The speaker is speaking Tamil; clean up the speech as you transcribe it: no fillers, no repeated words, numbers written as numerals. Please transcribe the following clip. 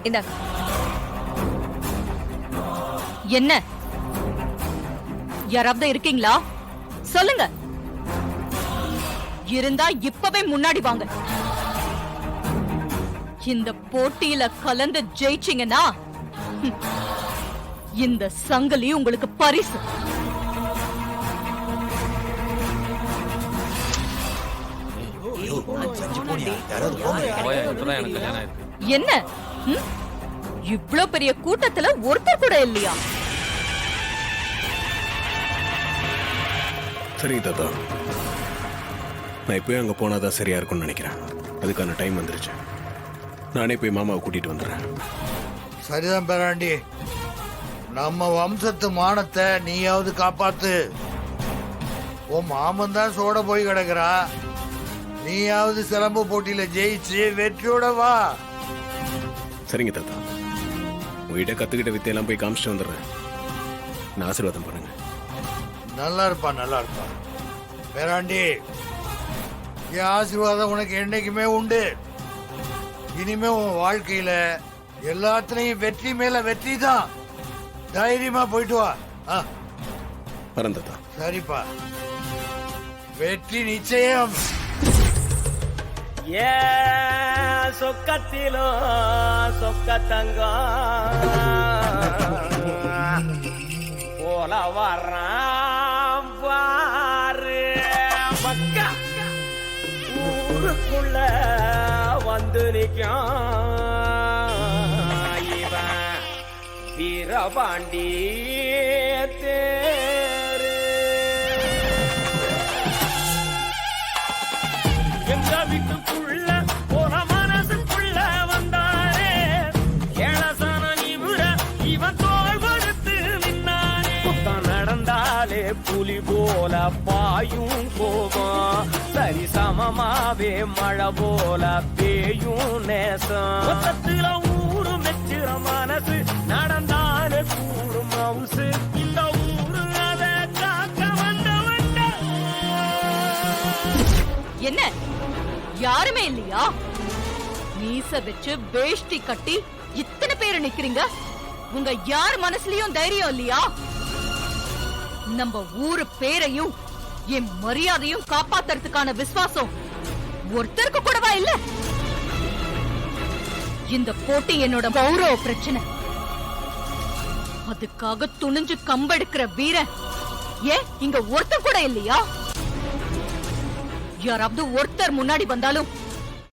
இந்தாங்க. என்ன யாராவது இருக்கீங்களா? சொல்லுங்க. இருந்தா இப்பவே முன்னாடி வாங்க. இந்த போட்டியில கலந்து ஜெயிச்சீங்கன்னா இந்த சங்கிலி உங்களுக்கு பரிசு. என்ன இவ்ளோ பெரிய கூட்டத்துல ஒருத்தர் கூட இல்லையா? சரி தாத்தா, நான் இப்போயும் அங்கே போனாதான் சரியா இருக்கும்னு நினைக்கிறேன். அதுக்கான டைம் வந்துருச்சு. நானே போய் மாமாவை கூட்டிட்டு வந்துடுறேன். சரிதான் பேராண்டி, நம்ம வம்சத்து மானத்தை நீயாவது காப்பாத்து. உன் மாமன் தான் சோட போய் கிடக்குறா, நீயாவது சிலம்பு போட்டியில ஜெயிச்சு வெற்றியோட வா. சரிங்க தாத்தா, உங்ககிட்ட கத்துக்கிட்ட வித்தையெல்லாம் போய் காமிச்சிட்டு வந்துடுறேன். நான் ஆசீர்வாதம் பண்ணுங்க. நல்லா இருப்பா, நல்லா இருப்பா. பேராண்டி, என் ஆசீர்வாதம் உனக்கு என்னைக்குமே உண்டு. இனிமே உன் வாழ்க்கையில எல்லாத்துலயும் வெற்றி மேல வெற்றி தான். தைரியமா போயிட்டு வா. வரேன் தாத்தா. சரிப்பா, வெற்றி நிச்சயம். ஏ சொக்கத்திலோ சொக்கத்தங்கம் போல வர்றான் பாரு பக்கா ஊருக்குள்ள வந்து நிற்கும் இவன் வீரபாண்டி தேரு. எங்க வீட்டுக்குள்ள போன மனசுக்குள்ள வந்தாரே ஏழசான நிபுர இவன் தோல் கொடுத்து நின்னானே. புத்தம் நடந்தாலே புலி போல பாயும் கோபம், சரி சமமாவே மழை போல பேயும் நேசம். மொத்தத்துல ஊரு மெச்சுற மனசு நடந்தாலே கூடும் மவுசு. இந்த ஊரு அதை காக்க வந்த என்ன யாருமே இல்லையா? மீச வச்சு வேஷ்டி கட்டி இத்தனை பேரு நிக்கிறீங்க. உங்க யார் மனசுலயும் தைரியம் இல்லையா? நம்ம ஊரு பேரையும் என் மரியாதையும் காப்பாத்துறதுக்கான விசுவாசம் ஒருத்தருக்கு கூடவா இல்ல? இந்த போட்டி என்னோட கௌரவ பிரச்சனை. அதுக்காக துணிஞ்சு கம்பெடுக்கிற வீரன் ஏன் இங்க ஒருத்தர் கூட இல்லையா? யாராவது ஒருத்தர் முன்னாடி வந்தாலும்